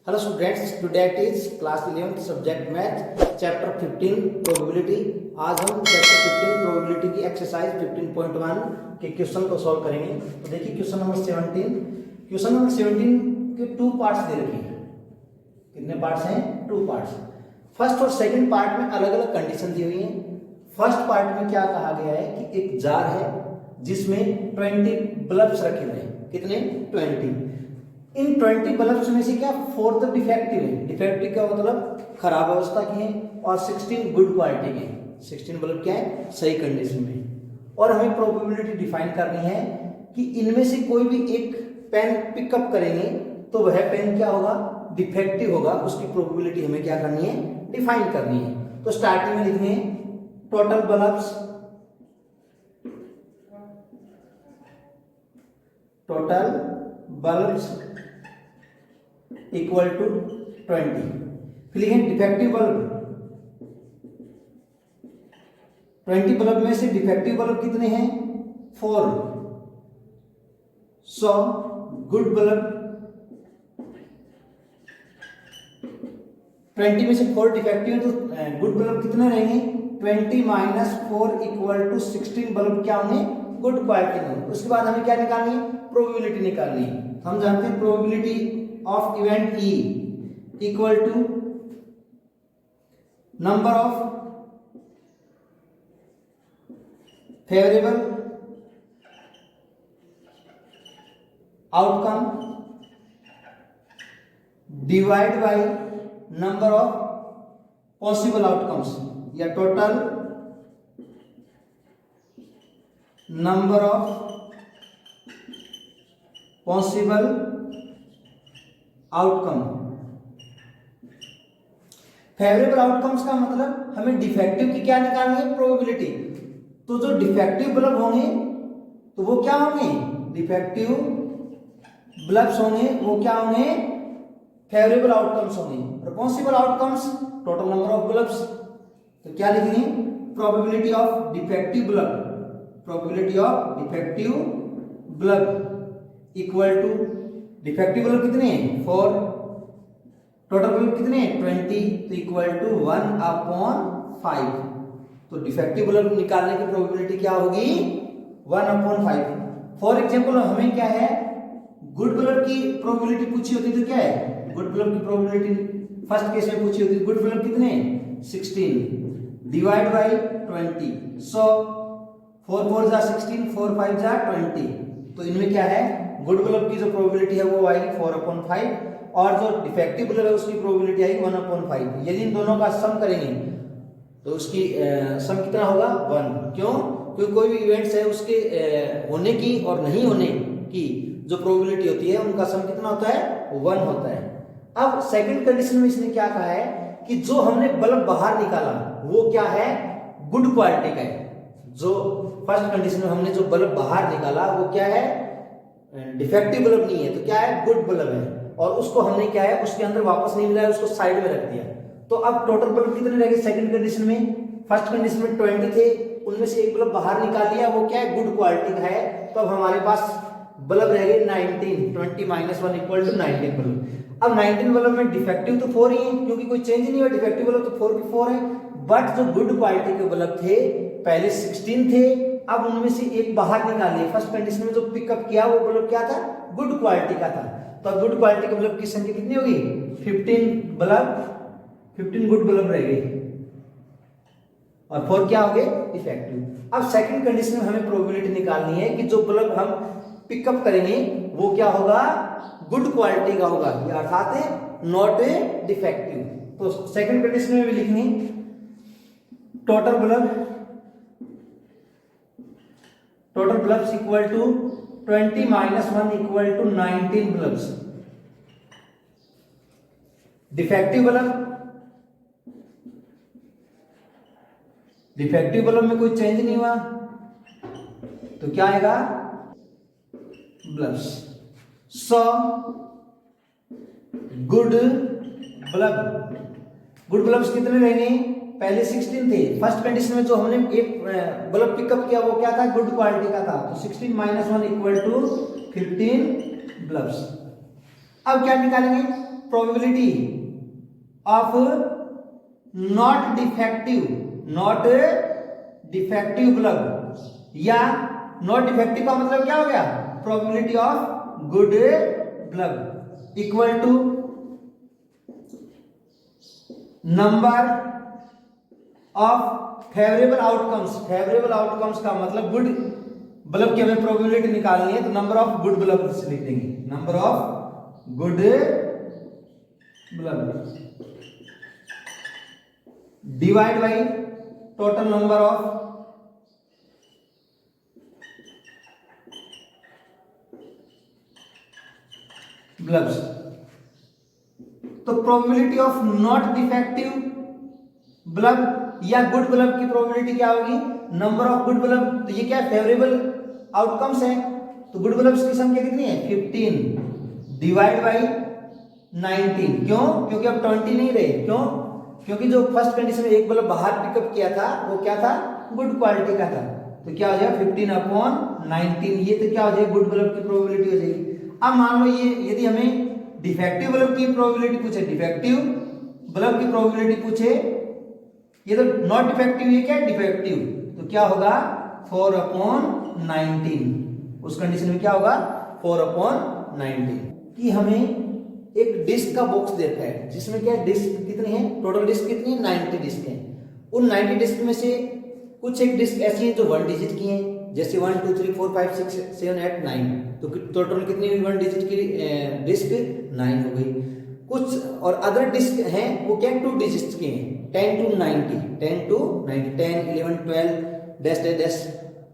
Hello students, today it is class 11th subject math chapter 15 probability। आज हम chapter 15 probability की exercise 15.1 के question को सॉल्व करेंगे। तो देखिए क्वेश्चन नंबर 17 के 2 पार्ट्स दे रखे हैं। कितने पार्ट्स हैं? 2 पार्ट्स। फर्स्ट और सेकंड पार्ट में अलग अलग कंडीशन दी हुई है। फर्स्ट पार्ट में क्या कहा गया है कि एक जार है जिसमें 20 बल्ब्स रखे हुए हैं। कितने? 20। इन 20 बल्ब्स में से क्या 4 तो डिफेक्टिव है। डिफेक्टिव का मतलब खराब अवस्था की है और 16 गुड क्वालिटी के हैं। 16 बल्ब क्या है? सही कंडीशन में। और हमें प्रोबेबिलिटी डिफाइन करनी है कि इनमें से कोई भी एक पेन पिकअप करेंगे तो वह पेन क्या होगा? डिफेक्टिव होगा। उसकी प्रोबेबिलिटी हमें क्या करनी है? डिफाइन करनी है। तो स्टार्टिंग में लिखने total bulbs, total bulbs equal to 20। फिर लिखें डिफेक्टिव बल्ब। 20 बल्ब में से डिफेक्टिव बल्ब कितने हैं? 4। सो गुड बल्ब 20 में से 4 डिफेक्टिव है तो गुड बल्ब कितने रहेंगे? 20 माइनस 4 इक्वल टू 16 बल्ब क्या होंगे? गुड क्वालिटी में। उसके बाद हमें क्या निकालनी है? प्रोबेबिलिटी निकालनी है। हम जानते हैं probability of event E equal to number of favorable outcome divided by number of possible outcomes या total number of possible outcome. Favourable outcomes का मतलब हमें डिफेक्टिव की क्या निकालनी है? प्रोबेबिलिटी। तो जो डिफेक्टिव बल्ब होंगे तो वो क्या होंगे? डिफेक्टिव बल्ब्स होंगे वो क्या होंगे? फेवरेबल आउटकम्स होंगे। और possible outcomes total number of bulbs. तो क्या लिखेंगे? Probability of defective bulb, probability of defective bulb equal to defective bulb कितने हैं? 4। टोटल बल्ब कितने हैं? 20। तो इक्वल टू 1/5। तो डिफेक्टिव बल्ब निकालने की प्रोबेबिलिटी क्या होगी? 1/5। फॉर एग्जांपल हमें क्या है? गुड बल्ब की प्रोबेबिलिटी पूछी होती तो क्या है? गुड बल्ब की प्रोबेबिलिटी फर्स्ट केस में पूछी होती। गुड बल्ब कितने? 16 डिवाइड बाय 20। सो 4 4 जा 16, 4 5 जा 20। तो इनमें क्या है? गुड बल्ब की जो प्रोबेबिलिटी है वो आएगी 4/5 और जो डिफेक्टिव बल्ब है उसकी प्रोबेबिलिटी आएगी 1/5। यदि इन दोनों का सम करेंगे तो उसकी सम कितना होगा? 1। क्यों? क्योंकि कोई भी इवेंट्स है उसके होने की और नहीं होने की जो प्रोबेबिलिटी होती है उनका सम कितना होता है? 1 होता है। अब सेकंड कंडीशन में इसने क्या कहा है कि जो हमने बल्ब बाहर निकाला वो क्या है? गुड क्वालिटी का है। जो फर्स्ट कंडीशन में हमने जो बल्ब बाहर निकाला वो क्या है? डिफेक्टिव बल्ब नहीं है तो क्या है? गुड बल्ब है। और उसको हमने क्या है? उसके अंदर वापस नहीं मिलाया, उसको साइड में रख दिया। तो अब टोटल बल्ब कितने रह गए सेकंड कंडीशन में? फर्स्ट कंडीशन में 20 थे, उनमें से एक बल्ब बाहर निकाल लिया, वो क्या है? गुड क्वालिटी का है। तो अब हमारे पास बल्ब रह गए 19। 20 माइनस 1 इक्वल टू 19 बल्ब। अब 19 बल्ब में डिफेक्टिव तो 4 ही है क्योंकि कोई चेंज नहीं हुआ। डिफेक्टिव बल्ब तो 4 के 4 है। बट जो गुड क्वालिटी के बल्ब थे पहले 16 थे, अब उनमें से एक बाहर निकाल लिया। फर्स्ट कंडीशन में जो पिकअप किया वो बल्ब क्या था? गुड क्वालिटी का था। तो अब गुड क्वालिटी के बल्ब की संख्या कितनी होगी? 15 बल्ब, 15 गुड बल्ब रह गए और 4 क्या हो गए? डिफेक्टिव। अब सेकंड कंडीशन में हमें प्रोबेबिलिटी निकालनी है कि जो बल्ब हम पिकअप करेंगे वो क्या होगा? गुड क्वालिटी का होगा, अर्थात नॉट ए डिफेक्टिव। तो सेकंड कंडीशन में भी लिखनी total bulbs equal to 20 minus 1 equal to 19 bulbs. Defective bulb में कोई चेंज नहीं हुआ तो क्या आएगा? बल्ब्स। सो गुड बल्ब्स कितने रहेंगे? पहले 16 थे। फर्स्ट कंडीशन में जो हमने एक बल्ब पिकअप किया वो क्या था? गुड क्वालिटी का था। तो 16 माइनस 1 इक्वल टू 15 बल्ब्स। अब क्या निकालेंगे? Probability of not defective bulb, या नॉट डिफेक्टिव का मतलब क्या हो गया, probability of good bulb equal to number of favourable outcomes का मतलब गुड बल्ब की हमें प्रोबेबिलिटी निकालनी है, तो नंबर ऑफ गुड बल्ब से लिख देंगे, number of good bulb divide by total number of bulbs. तो probability of not defective bulb या गुड बल्ब की प्रोबेबिलिटी क्या होगी, नंबर ऑफ गुड बल्ब, तो ये क्या फेवरेबल आउटकम्स है, तो गुड बल्ब्स की संख्या कितनी है 15 डिवाइड बाई 19। क्यों, क्योंकि अब 20 नहीं रहे, क्यों, क्योंकि जो फर्स्ट कंडीशन में एक बल्ब बाहर पिकअप किया था वो क्या था, गुड क्वालिटी का था, तो क्या हो जाएगा 15/19, ये तो क्या हो जाएगा, गुड बल्ब की प्रोबेबिलिटी हो जाएगी। अब मान लो ये यदि हमें डिफेक्टिव बल्ब की प्रोबेबिलिटी पूछे, डिफेक्टिव बल्ब की प्रोबेबिलिटी पूछे, ये तो नॉट डिफेक्टिव, ये क्या है डिफेक्टिव, तो क्या होगा 4/19, उस कंडीशन में क्या होगा 4/19। कि हमें एक डिस्क का बॉक्स दे रखा है जिसमें क्या डिस्क कितनी है, टोटल डिस्क कितनी है 90 डिस्क है। उन 90 डिस्क में से कुछ एक डिस्क ऐसी है जो 1 डिजिट की है, जैसे 1 2 3 4 5 6 7 8 9, तो टोटल कितनी हुई 1 डिजिट की डिस्क 9 हो गई। कुछ और अदर डिस्क हैं वो क्या 2 डिजिट की हैं, 10 to 90 10 11 12 dash dash dash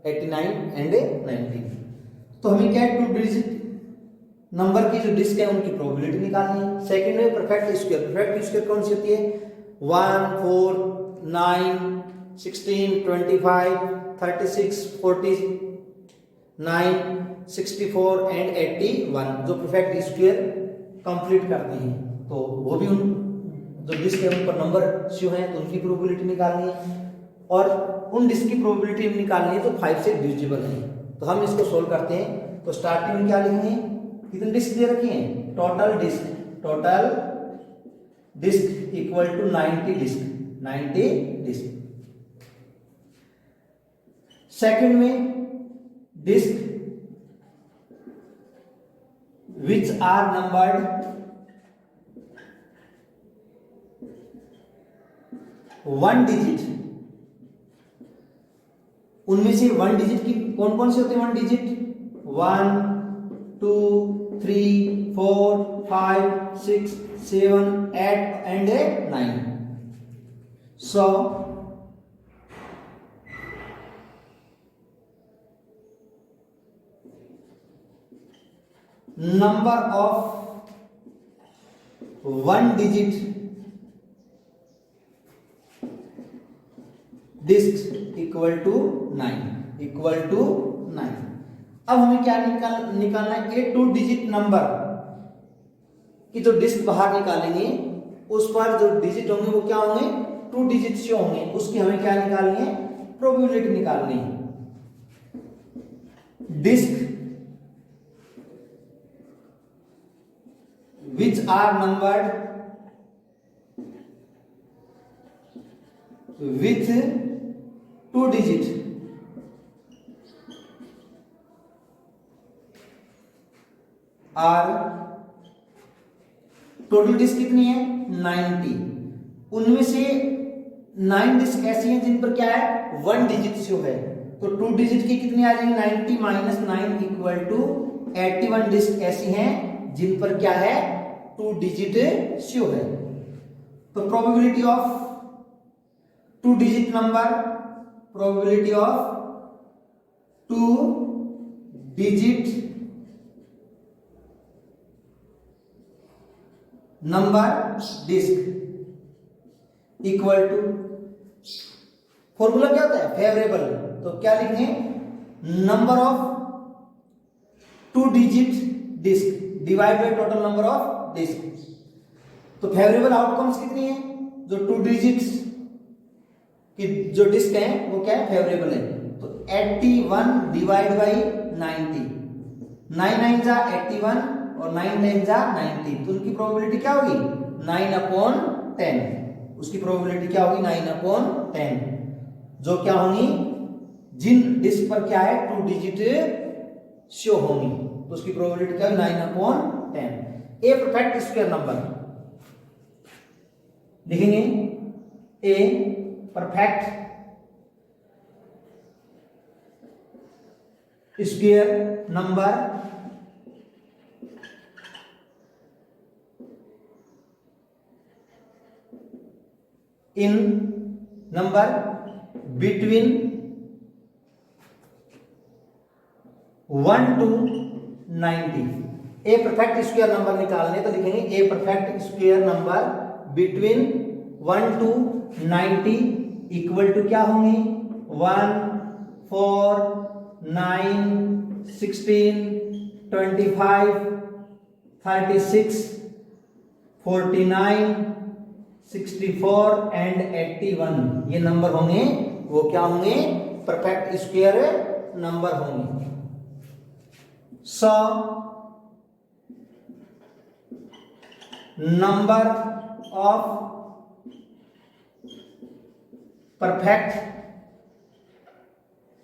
89 and 90। तो हमें क्या 2 डिजिट नंबर की जो डिस्क है उनकी प्रोबेबिलिटी निकालनी है। सेकंड में परफेक्ट स्क्वायर कौन सी होती है, 1 4 9 16 25 36 49 64 एंड 81 जो परफेक्ट स्क्वायर कंप्लीट करती हैं, तो वो भी उन जो डिस्क है उन पर नंबर शो है तो उनकी प्रोबेबिलिटी निकालनी है, और उन डिस्क की प्रोबेबिलिटी निकालनी है तो 5 से डिविजिबल है। तो हम इसको सोल्व करते हैं, तो स्टार्टिंग में क्या लिखेंगे, कितनी डिस्क दे रखी है, total disc equal to 90 disc. Second में disc which are numbered 1 digit, उनमें से 1 डिजिट की कौन कौन से होते हैं 1 digit, 1 2 3 4 5 6 7 8 and 9। So number of 1 digit disc equal to 9। अब हमें क्या निकालना है, ये 2 डिजिट नंबर की जो डिस्क बाहर निकालेंगे उस पर जो डिजिट होंगे वो क्या होंगे 2 डिजिट से होंगे, उसकी हमें क्या निकालनी है, प्रोबेबिलिटी निकालनी है। Disc which are numbered with 2 digit are total disc कितनी है 90, उनमें से 9 डिस्क ऐसी हैं जिन पर क्या है 1 डिजिट शो है, तो 2 डिजिट की कितनी आ जाएगी 90 माइनस 9 इक्वल टू 81 डिस्क ऐसी हैं जिन पर क्या है 2 डिजिट शो है। तो probability of 2 digit number, probability of 2 digit number disc equal to, formula क्या होता है फेवरेबल, तो क्या लिखेंगे number of 2 digit disc divide by total number of disc. तो फेवरेबल आउटकम्स कितनी है, जो 2 डिजिट्स की जो डिस्क है वो क्या है फेवरेबल है, तो 81 डिवाइड बाई 90, 9 9 जा 81 और 9 10 जा 90, तो उनकी प्रोबेबिलिटी क्या होगी 9/10। उसकी प्रोबेबिलिटी क्या होगी 9/10, जो क्या होंगी जिन डिस्क पर क्या है 2 डिजिट शो होंगी, तो उसकी प्रोबेबिलिटी क्या होगी 9/10। ए परफेक्ट स्क्वायर नंबर लिखेंगे, a perfect square number in number between 1 to 90। A perfect square number निकालने तो लिखेंगे a perfect square number between 1 to 90 equal to क्या होंगी 1 4 9 16 25 36 49 64 एंड 81। ये नंबर होंगे वो क्या होंगे परफेक्ट स्क्वायर नंबर होंगे। So number of perfect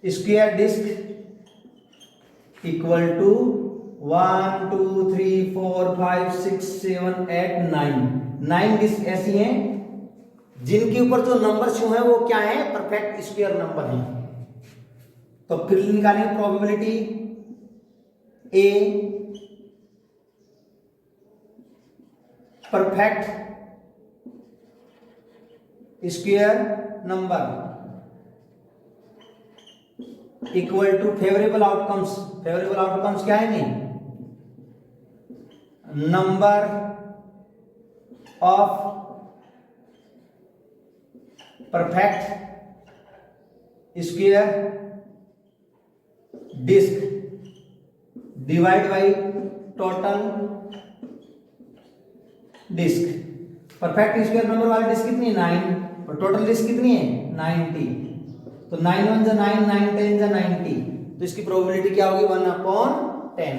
square disc equal to 1 2 3 4 5 6 7 8 9 disc ऐसी हैं जिनके ऊपर जो नंबर शो है वो क्या है परफेक्ट स्क्वायर नंबर है। तो फिर निकालेंगे probability A perfect square number equal to favourable outcomes. Favourable outcomes क्या है नहीं number of perfect square disc divide by total disc. Perfect square number वाली डिस्क कितनी है 9 और टोटल डिस्क कितनी है 90। तो 9 1 जा 9 9 10 जा 90, तो इसकी प्रोबेबिलिटी क्या होगी 1/10।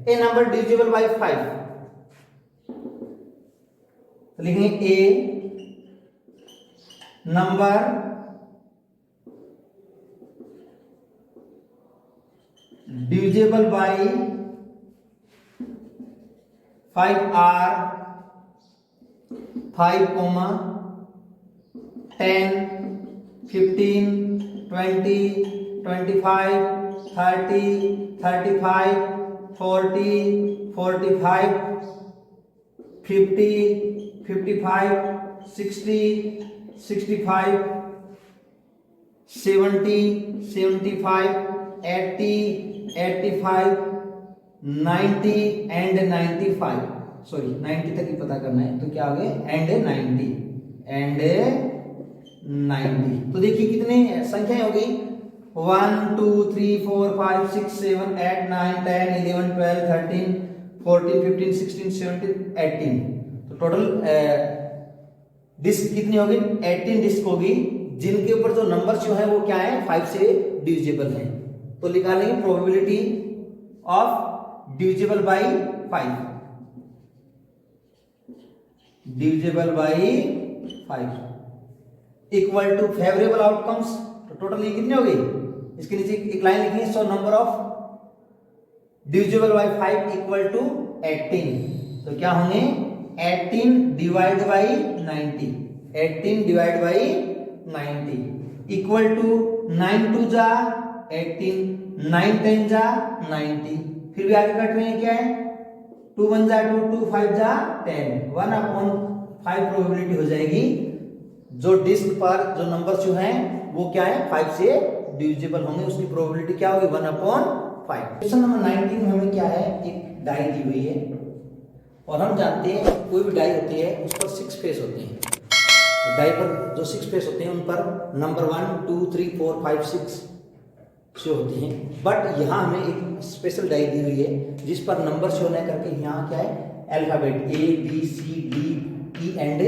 ए नंबर डिविजिबल बाय 5, तो लिखेंगे ए number divisible by 5 are 5, 10 15 20 25 30 35 40 45 50 55 60 65 70 75 80 85 90 and 95। Sorry 90 तक ही पता करना है, तो क्या हो गए एंड 90 एंड 90। तो देखिए कितने संख्याएं होगी 1 2 3 4 5 6 7 8 9 10 11 12 13 14 15 16 17 18। तो टोटल डिस्क कितनी होगी 18 डिस्क होगी जिनके ऊपर जो नंबर जो है वो क्या है 5 से डिविजिबल है। तो निकालेंगे probability of divisible by 5, divisible by 5 equal to favourable outcomes. तो टोटल ये कितनी हो गई, इसके नीचे एक लाइन लिखनी है, so number of divisible by 5 equal to 18। तो क्या होंगे 18 divide by 90, 18 divide by 90 equal to 9 2 जा 18, 9 10 जा 90। फिर भी आगे कट रहे हैं क्या है 2 1 जा 2 2 5 जा 10, 1/5 प्रोबेबिलिटी हो जाएगी जो डिस्क पर जो नंबर जो हैं वो क्या है 5 से डिविजिबल होंगे, उसकी प्रोबेबिलिटी क्या होगी 1/5। क्वेश्चन नंबर 19 में हमें क्या है एक डाई दी हुई है और हम जानते हैं कोई भी डाई होती है उस पर 6 फेस होते हैं। तो डाई पर जो 6 फेस होते हैं उन पर नंबर 1 2 3 4 5 6 शो होती हैं। बट यहाँ हमें एक स्पेशल डाई दी हुई है जिस पर नंबर शो न करके यहाँ क्या है alphabet A B C D E and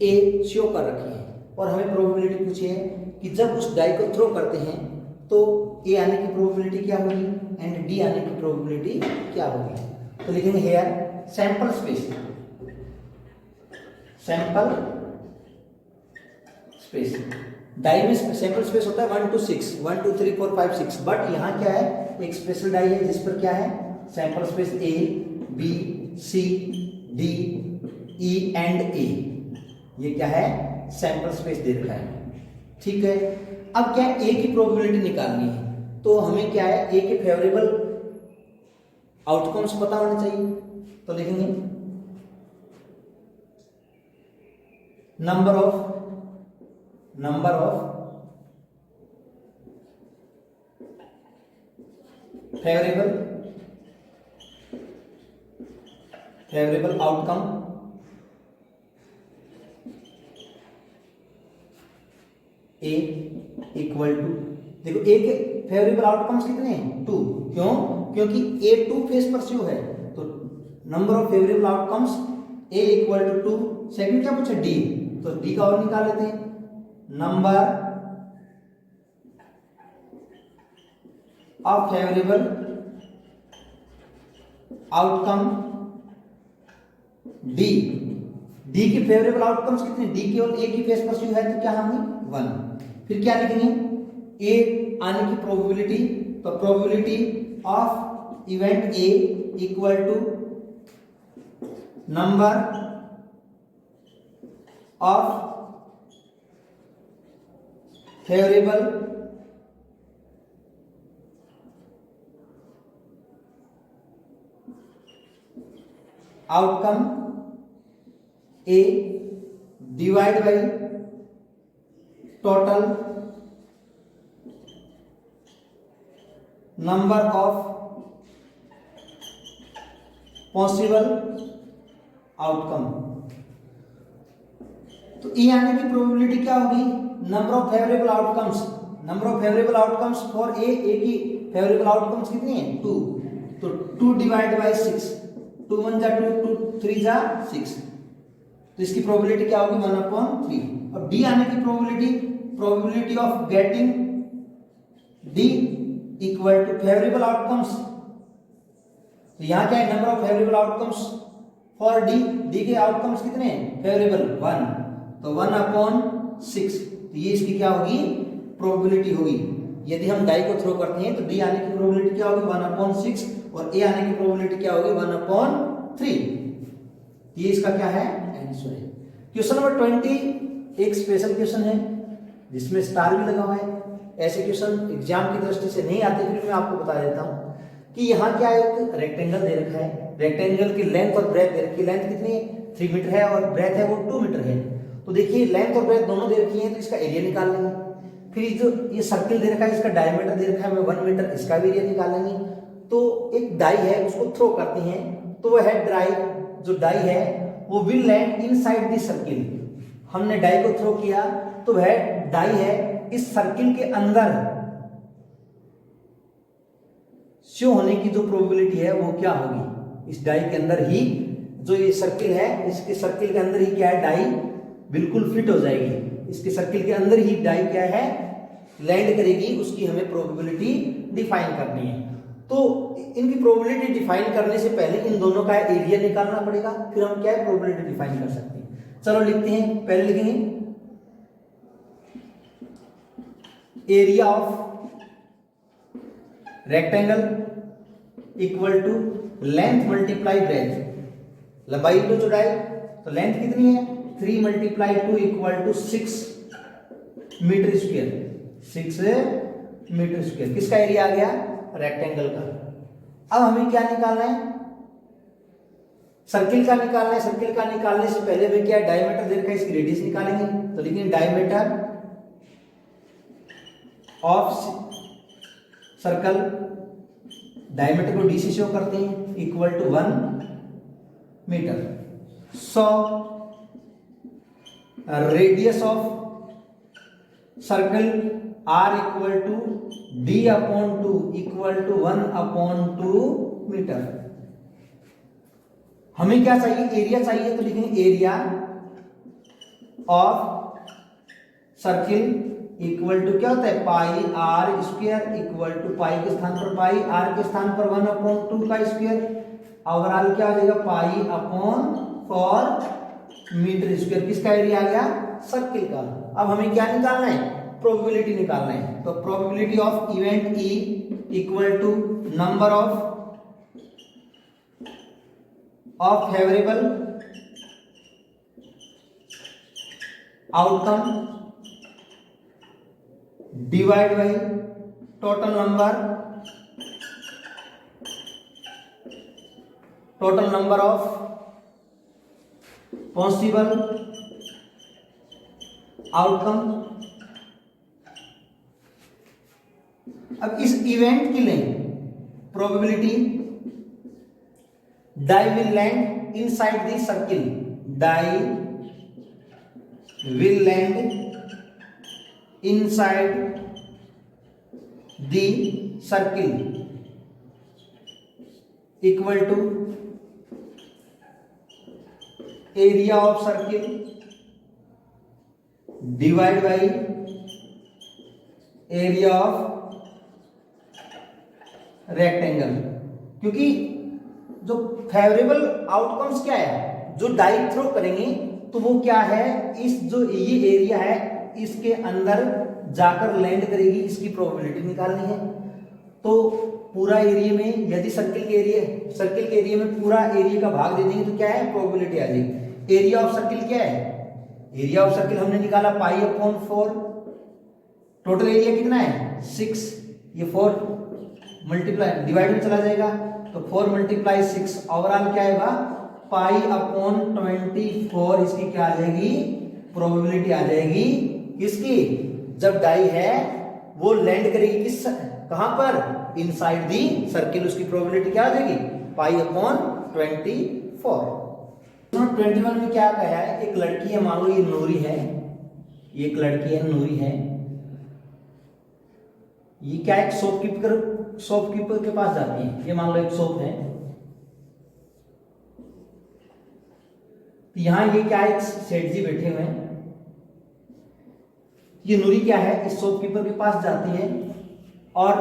A show कर रखे हैं और हमें प्रोबेबिलिटी पूछी है कि जब उस डाई को थ्रो करते हैं तो A आने की प्रोबेबिलिटी क्या होगी एंड D आने की प्रोबेबिलिटी क्या होगी। तो लिखेंगे here sample space, sample space. Die में सैंपल स्पेस होता है 1 to 6, 1 2 3 4 5 6, बट यहाँ क्या है, एक स्पेशल डाई है जिस पर क्या है, sample space A B C D E and A, ये क्या है, सैंपल स्पेस दे रखा है। ठीक है, अब क्या है, A की प्रोबेबिलिटी निकालनी है, तो हमें क्या है, A के फेवरेबल आउटकम्स पता होने चाहिए। तो लिखेंगे number of favourable outcome A equal to, देखो ए के फेवरेबल आउटकम्स कितने हैं, 2। क्यों, क्योंकि ए 2 फेज परस्यू है, तो number of favourable outcomes A equal to 2। Second क्या पूछा, डी, तो डी का और निकाल लेते हैं, number of favourable outcome D, D की फेवरेबल आउटकम्स कितने, डी केवल ए की फेज परस्यू है, तो क्या होंगे 1। फिर क्या लिखेंगे, ए आने की प्रोबेबिलिटी, तो probability of event A equal to number of favourable outcome A divide by total number of possible outcome. तो ए आने की प्रोबेबिलिटी क्या होगी, number of favourable outcomes, number of favourable outcomes for A की favourable outcomes कितनी है 2, तो 2 divide by 6, 2 1 जा 2, 2 3 जा 6, तो इसकी प्रोबेबिलिटी क्या होगी 1/3। और डी आने की probability of getting D equal to favourable outcomes, तो यहां क्या है, number of favourable outcomes for D, D के आउटकम्स कितने हैं फेवरेबल 1, तो 1/6, तो ये इसकी क्या होगी प्रोबेबिलिटी होगी। यदि हम डाई को थ्रो करते हैं तो डी आने की प्रोबेबिलिटी क्या होगी 1/6 और ए आने की प्रोबेबिलिटी क्या होगी 1/3। ये इसका क्या है आंसर है। क्वेश्चन नंबर 20 एक स्पेशल क्वेश्चन है जिसमें स्टार भी लगा हुआ है। ऐसे क्वेश्चन एग्जाम की दृष्टि से नहीं आते, फिर मैं आपको बता देता हूं कि यहाँ क्या एक रेक्टेंगल दे रखा है, रेक्टेंगल की लेंथ और ब्रेथ दे रखी है, लेंथ कितनी है 3 मीटर है और ब्रेथ है वो 2 मीटर है। तो देखिए लेंथ और ब्रेथ दोनों दे रखी है, तो इसका एरिया निकाल लेंगे। फिर जो ये सर्किल दे रखा है इसका डायमीटर दे रखा है हमें 1 मीटर, इसका भी एरिया निकालेंगे। तो एक डाई है उसको थ्रो करते हैं, तो वह है ड्राई, जो डाई है वो will land inside the circle. हमने डाई को थ्रो किया तो वह डाई है इस सर्किल के अंदर शो होने की जो प्रोबेबिलिटी है वो क्या होगी, इस डाई के अंदर ही जो ये सर्किल है इसके सर्किल के अंदर ही क्या है डाई बिल्कुल फिट हो जाएगी, इसके सर्किल के अंदर ही डाई क्या है लैंड करेगी, उसकी हमें प्रोबेबिलिटी डिफाइन करनी है। तो इनकी प्रोबेबिलिटी डिफाइन करने से पहले इन दोनों का एरिया निकालना पड़ेगा, फिर हम क्या है प्रोबेबिलिटी डिफाइन कर सकते हैं। चलो लिखते हैं, पहले लिखेंगे area of rectangle equal to length multiply breadth, लंबाई तो चौड़ाई, तो लेंथ कितनी है 3 × 2 equal to 6 metre square, 6 metre square. किसका एरिया आ गया रेक्टेंगल का। अब हमें क्या निकालना है, सर्किल का निकालना है। सर्किल का निकालने से पहले हमें क्या डायमीटर दे रखा है, इसकी रेडियस निकालेंगे। तो लिखेंगे डायमीटर ऑफ सर्कल, डायमीटर को डी से शो करते हैं, equal to 1 metre. 100 radius of circle R equal to d/2 equal to 1/2 metre. हमें क्या चाहिए एरिया चाहिए, तो लिखेंगे area of circle equal to क्या होता है pi R square, equal to pi के स्थान पर पाई, आर के स्थान पर 1/2 का स्क्वायर, ओवरऑल क्या हो जाएगा, पाई अपॉन 4 मीटर स्क्वायर। किसका एरिया आ गया, सर्किल का। अब हमें क्या निकालना है, प्रोबेबिलिटी निकालना है। तो probability of event E equal to number of favourable outcome divide by total number of possible outcome. अब इस इवेंट के लिए probability die will land inside the circle, die will land inside the circle equal to area of circle divide by area of rectangle. क्योंकि जो favourable outcomes क्या है, जो die throw करेंगे तो वो क्या है, इस जो ये एरिया है इसके अंदर जाकर लैंड करेगी, इसकी प्रोबेबिलिटी निकालनी है। तो पूरा एरिया में यदि सर्किल के एरिया में पूरा एरिया का भाग दे देंगे तो क्या है, प्रोबेबिलिटी आ जाएगी। एरिया ऑफ सर्किल क्या है, एरिया ऑफ सर्किल हमने निकाला पाई अपॉन 4। टोटल एरिया कितना है 6, ये 4 मल्टीप्लाई डिवाइड में चला जाएगा तो 4 मल्टीप्लाई 6 ओवरऑल क्या आएगा, पाई अपॉन 24। इसकी क्या आ जाएगी, प्रोबेबिलिटी आ जाएगी किसकी, जब डाई है वो लैंड करेगी किस, कहां पर, इनसाइड दी सर्किल, उसकी प्रोबेबिलिटी क्या आ जाएगी, पाई अपॉन 24। 21 में क्या कहा है, एक लड़की है, मान लो ये नूरी है, ये एक लड़की है नूरी है, ये क्या है, शॉपकीपर के पास जाती है। ये मान लो एक शॉप है, तो यहां ये क्या है, सेठ जी बैठे हुए हैं। ये नूरी क्या है, इस शॉपकीपर के पास जाती है और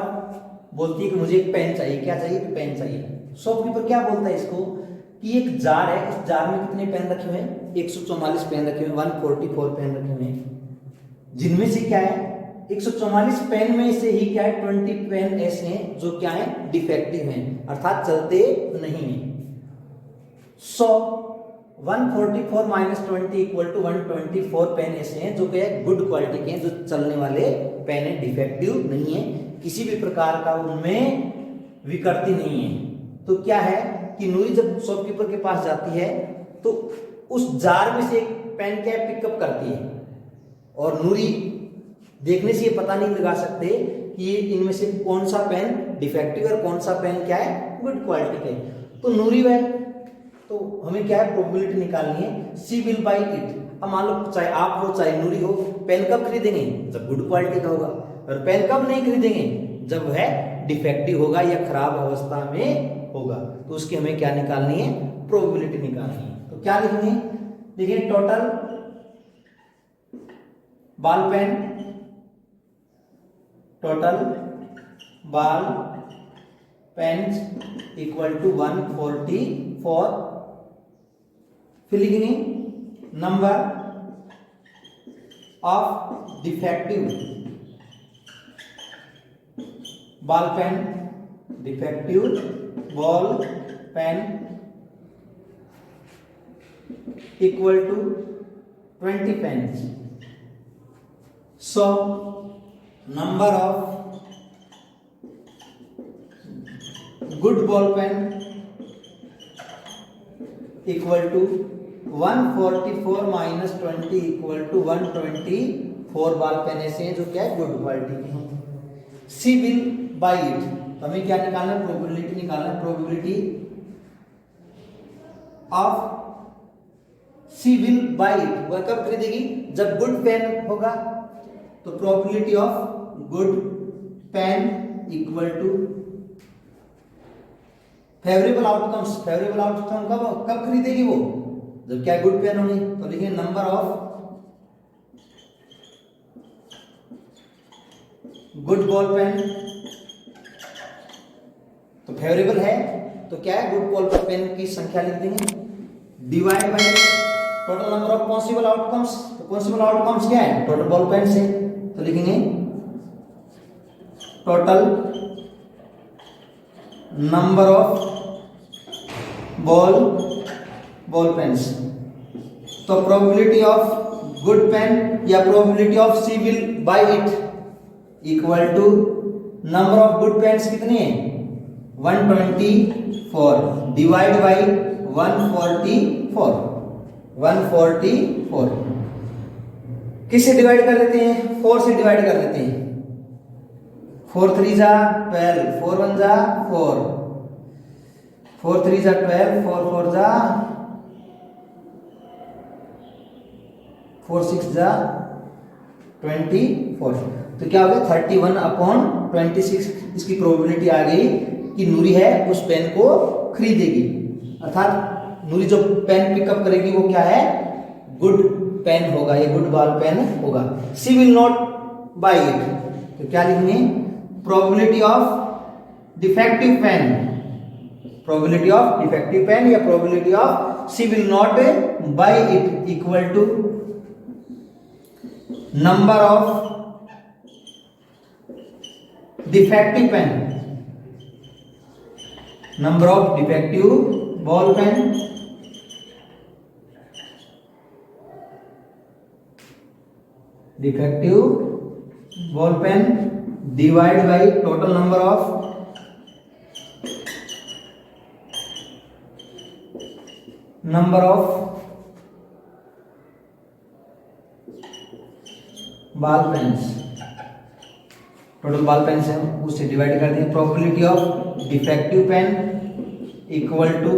बोलती है कि मुझे एक पेन चाहिए। क्या चाहिए, पेन चाहिए। शॉपकीपर क्या बोलता है इसको कि एक जार है, इस जार में कितने पेन रखे हुए हैं, 144 पेन रखे हुए हैं, 144 पेन रखे हुए हैं, जिनमें से क्या है 144 पेन में से ही क्या है 20 पेन ऐसे हैं जो क्या है, डिफेक्टिव हैं, अर्थात चलते नहीं हैं। सो 144 माइनस 20 इक्वल टू 124 पेन ऐसे हैं जो क्या है, गुड क्वालिटी के हैं, जो चलने वाले पेन है, डिफेक्टिव नहीं है, किसी भी प्रकार का उनमें विकृति नहीं है। तो क्या है कि नूरी जब शॉपकीपर के पास जाती है तो उस जार में से एक पेन क्या पिकअप करती है, और नूरी देखने से ये पता नहीं लगा सकते कि ये इनमें से कौन सा पेन डिफेक्टिव और कौन सा पेन क्या है, गुड क्वालिटी का है। तो नूरी वह, तो हमें क्या है, प्रोबेबिलिटी निकालनी है, सी विल बाई इट। अब मान लो चाहे आप हो चाहे नूरी हो, पेन कब खरीदेंगे, जब गुड क्वालिटी का होगा, और पेन कब नहीं खरीदेंगे, जब वह डिफेक्टिव होगा या खराब अवस्था में होगा। तो उसकी हमें क्या निकालनी है, प्रोबेबिलिटी निकालनी है। तो क्या लिखेंगे, देखिए total ball pen, total ball pens equal to 144। फिर लिखेंगे number of defective ball pen, defective ball pen equal to 20 pens. So number of good ball pen equal to 144 minus 20 equal to 124 ball pen ऐसे हैं जो क्या है, good quality के हैं। सी will buy it, तो हमें क्या निकालना है, प्रोबेबिलिटी निकालना है। Probability of she will buy it, वह कब खरीदेगी, जब गुड पेन होगा। तो probability of good pen equal to favourable outcomes, favourable outcome कब खरीदेगी वो, जब क्या गुड पेन होगी। तो लिखिए number of good ball pen, तो फेवरेबल है तो क्या है, गुड बॉल पेन की संख्या लिख देंगे, divide by total number of possible outcomes. तो पॉसिबल आउटकम्स क्या है, टोटल बॉल पेन से, तो लिखेंगे total number of ball pens. तो प्रोबेबिलिटी ऑफ गुड पेन या probability of she will buy it equal to number of good pens कितनी है, 124 डिवाइड बाय 144। किससे डिवाइड कर देते हैं, 4 से डिवाइड कर देते हैं। 4 3 जा 12, 4 1 जा 4, 4 3 जा 12, 4 4 जा 4 6 जा 24। तो क्या हो गया, 31/26 इसकी प्रोबेबिलिटी आ गई कि नूरी है उस पेन को खरीदेगी। अर्थात नूरी जो पेन पिकअप करेगी वो क्या है, गुड पेन होगा, ये गुड बॉल पेन होगा। She will not buy it, तो क्या लिखेंगे, probability of defective pen, probability of defective pen या probability of she will not buy it equal to number of defective pen, number of defective ball pen divide by total number of ball pens, total ball pens है उससे divide कर देंगे। Probability of defective pen equal to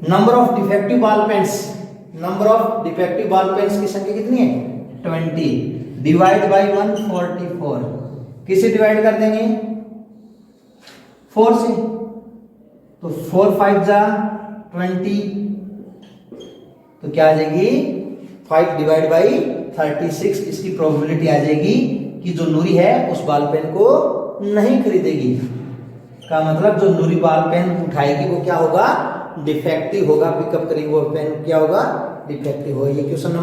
number of defective ball pens, number of defective ball pens की संख्या कितनी है, 20 divide by 144। किससे divide कर देंगे, 4 से, तो 4 5 जा 20, तो क्या आ जाएगी, 5 डिवाइड बाय 36। इसकी प्रोबेबिलिटी आ जाएगी कि जो नूरी है उस बॉल पेन को नहीं खरीदेगी। का मतलब जो नूरी बॉल पेन उठाएगी वो क्या होगा, डिफेक्टिव होगा, पिकअप करेगी वो पेन क्या होगा, डिफेक्टिव होगा। ये क्वेश्चन